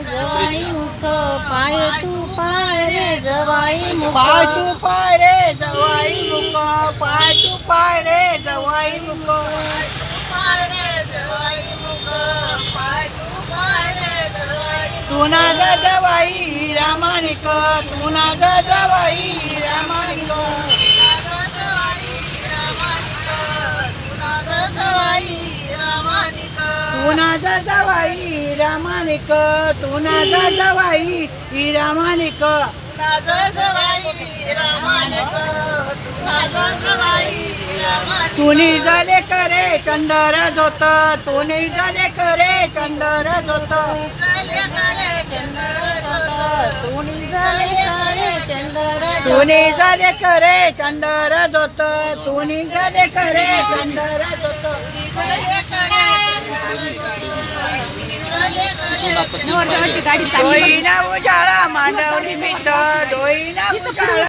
जवाई मुख पाय तू पाय रे जवाई मुख पाय तू पाय रे जवाई मुख पाय तू पाय रे जवाई मुख पाय रे जवाई मुख पाय तू पाय रे जवाई तू ना ग जवाई रामानिक तू ना ग जवाई रामानिक तू ना ग जवाई रामानिक तू ना ग जवाई रामानिक तुनी जले करे चंदर जोत तुनी जले करे चंदर जोत तुनी जले करे चंदर जोत तुनी जले करे चंदर जोत डोईना उजाळा मांडवली मित डोईना उजाळा